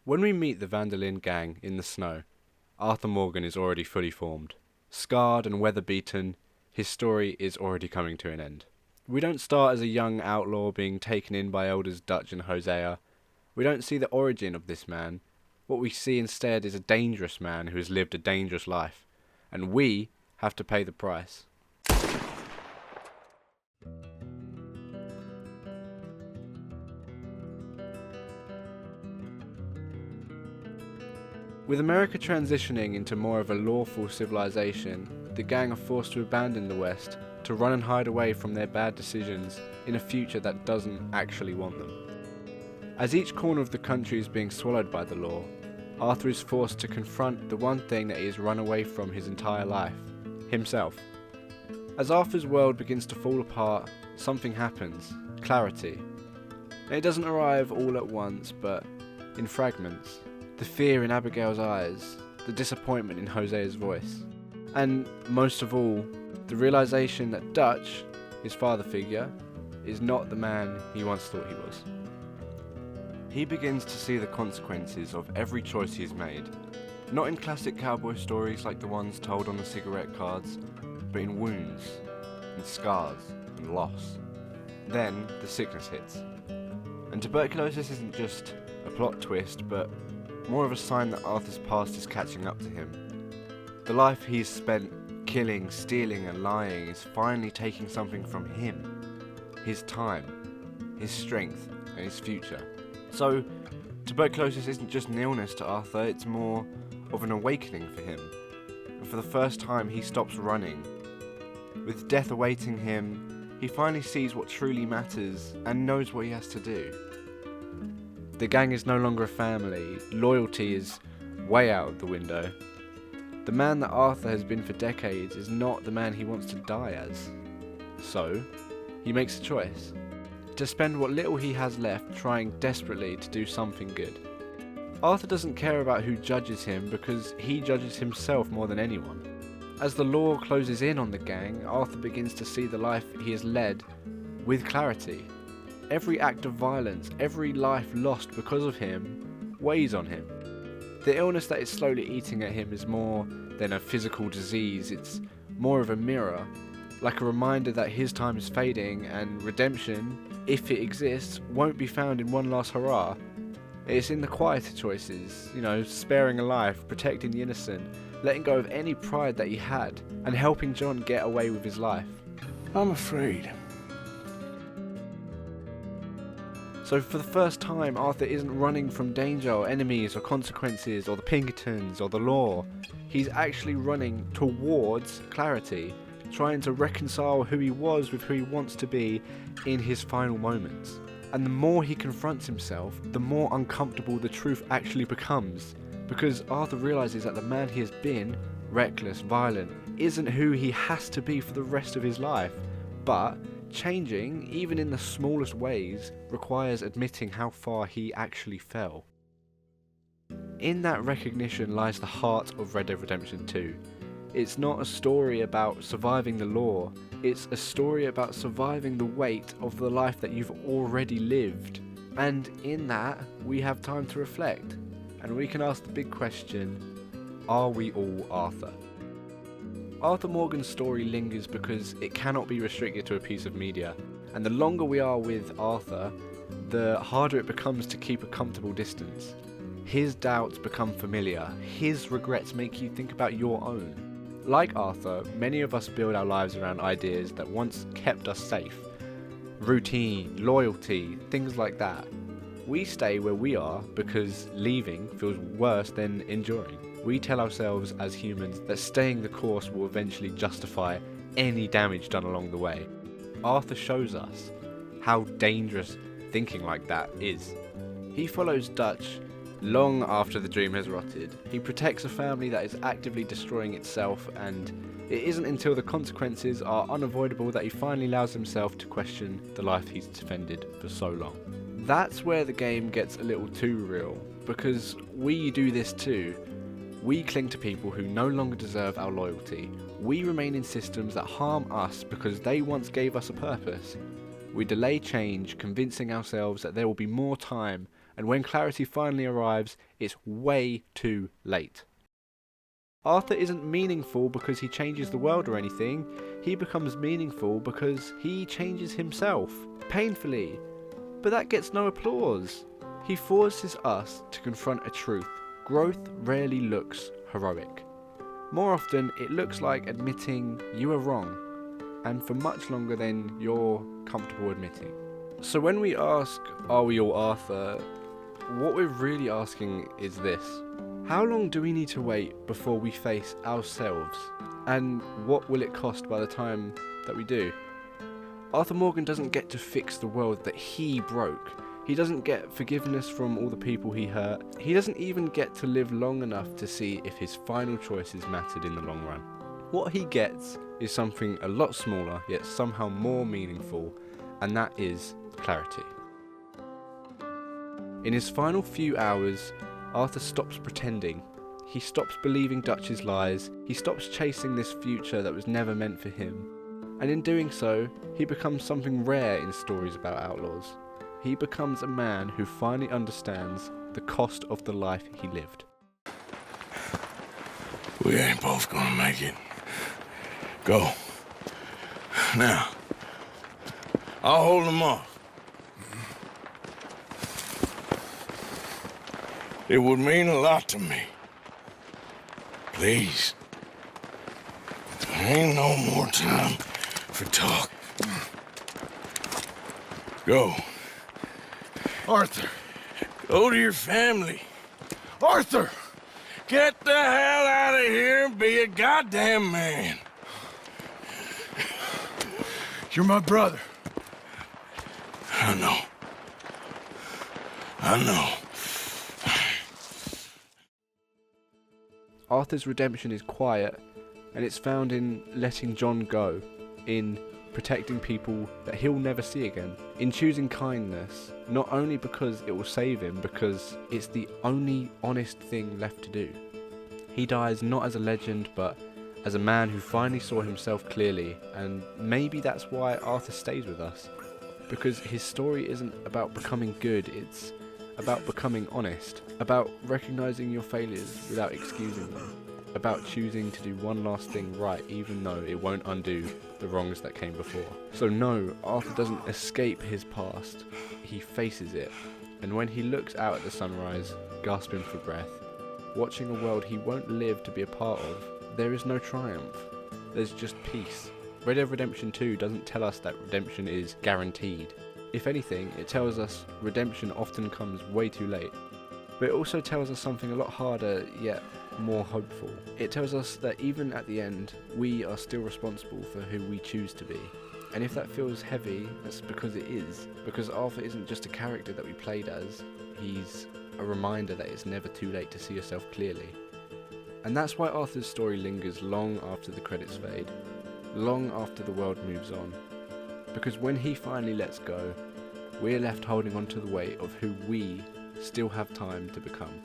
When we meet the Vanderlyn gang in the snow, Arthur Morgan is already fully formed. Scarred and weather-beaten, his story is already coming to an end. We don't start as a young outlaw being taken in by elders Dutch and Hosea. We don't see the origin of this man. What we see instead is a dangerous man who has lived a dangerous life, and we have to pay the price. With America transitioning into more of a lawful civilization, the gang are forced to abandon the West, to run and hide away from their bad decisions in a future that doesn't actually want them. As each corner of the country is being swallowed by the law, Arthur is forced to confront the one thing that he has run away from his entire life, himself. As Arthur's world begins to fall apart, something happens, clarity. And it doesn't arrive all at once, but in fragments. The fear in Abigail's eyes, the disappointment in Hosea's voice, and most of all, the realization that Dutch, his father figure, is not the man he once thought he was. He begins to see the consequences of every choice he's made, not in classic cowboy stories like the ones told on the cigarette cards, but in wounds, and scars, and loss. Then the sickness hits. And tuberculosis isn't just a plot twist, but more of a sign that Arthur's past is catching up to him. The life he's spent killing, stealing and lying is finally taking something from him. His time, his strength and his future. So, tuberculosis isn't just an illness to Arthur, it's more of an awakening for him. And for the first time he stops running. With death awaiting him, he finally sees what truly matters and knows what he has to do. The gang is no longer a family, loyalty is way out of the window. The man that Arthur has been for decades is not the man he wants to die as. So, he makes a choice. To spend what little he has left trying desperately to do something good. Arthur doesn't care about who judges him because he judges himself more than anyone. As the law closes in on the gang, Arthur begins to see the life he has led with clarity. Every act of violence, every life lost because of him, weighs on him. The illness that is slowly eating at him is more than a physical disease, it's more of a mirror, like a reminder that his time is fading and redemption, if it exists, won't be found in one last hurrah. It's in the quieter choices, sparing a life, protecting the innocent, letting go of any pride that he had, and helping John get away with his life. I'm afraid. So for the first time, Arthur isn't running from danger or enemies or consequences or the Pinkertons or the law. He's actually running towards clarity, trying to reconcile who he was with who he wants to be in his final moments. And the more he confronts himself, the more uncomfortable the truth actually becomes, because Arthur realizes that the man he has been, reckless, violent, isn't who he has to be for the rest of his life, but changing, even in the smallest ways, requires admitting how far he actually fell. In that recognition lies the heart of Red Dead Redemption 2. It's not a story about surviving the law, it's a story about surviving the weight of the life that you've already lived. And in that, we have time to reflect, and we can ask the big question, are we all Arthur? Arthur Morgan's story lingers because it cannot be restricted to a piece of media, and the longer we are with Arthur, the harder it becomes to keep a comfortable distance. His doubts become familiar, his regrets make you think about your own. Like Arthur, many of us build our lives around ideas that once kept us safe. Routine, loyalty, things like that. We stay where we are because leaving feels worse than enduring. We tell ourselves as humans that staying the course will eventually justify any damage done along the way. Arthur shows us how dangerous thinking like that is. He follows Dutch long after the dream has rotted. He protects a family that is actively destroying itself, and it isn't until the consequences are unavoidable that he finally allows himself to question the life he's defended for so long. That's where the game gets a little too real, because we do this too. We cling to people who no longer deserve our loyalty. We remain in systems that harm us because they once gave us a purpose. We delay change, convincing ourselves that there will be more time and when clarity finally arrives, it's way too late. Arthur isn't meaningful because he changes the world or anything. He becomes meaningful because he changes himself, painfully. But that gets no applause. He forces us to confront a truth. Growth rarely looks heroic. More often, it looks like admitting you were wrong, and for much longer than you're comfortable admitting. So when we ask, are we all Arthur, what we're really asking is this. How long do we need to wait before we face ourselves? And what will it cost by the time that we do? Arthur Morgan doesn't get to fix the world that he broke. He doesn't get forgiveness from all the people he hurt. He doesn't even get to live long enough to see if his final choices mattered in the long run. What he gets is something a lot smaller, yet somehow more meaningful, and that is clarity. In his final few hours, Arthur stops pretending. He stops believing Dutch's lies. He stops chasing this future that was never meant for him. And in doing so, he becomes something rare in stories about outlaws. He becomes a man who finally understands the cost of the life he lived. We ain't both gonna make it. Go. Now. I'll hold them off. It would mean a lot to me. Please. There ain't no more time for talk. Go. Arthur! Go to your family. Arthur! Get the hell out of here and be a goddamn man. You're my brother. I know. I know. Arthur's redemption is quiet, and it's found in letting John go, in protecting people that he'll never see again, in choosing kindness, not only because it will save him, because it's the only honest thing left to do. He dies not as a legend, but as a man who finally saw himself clearly, and maybe that's why Arthur stays with us, because his story isn't about becoming good, it's about becoming honest, about recognizing your failures without excusing them, about choosing to do one last thing right even though it won't undo the wrongs that came before. So no, Arthur doesn't escape his past, he faces it, and when he looks out at the sunrise, gasping for breath, watching a world he won't live to be a part of, there is no triumph, there's just peace. Red Dead Redemption 2 doesn't tell us that redemption is guaranteed. If anything, it tells us redemption often comes way too late. But it also tells us something a lot harder, yet more hopeful. It tells us that even at the end, we are still responsible for who we choose to be. And if that feels heavy, that's because it is. Because Arthur isn't just a character that we played as, he's a reminder that it's never too late to see yourself clearly. And that's why Arthur's story lingers long after the credits fade, long after the world moves on. Because when he finally lets go, we're left holding on to the weight of who we still have time to become.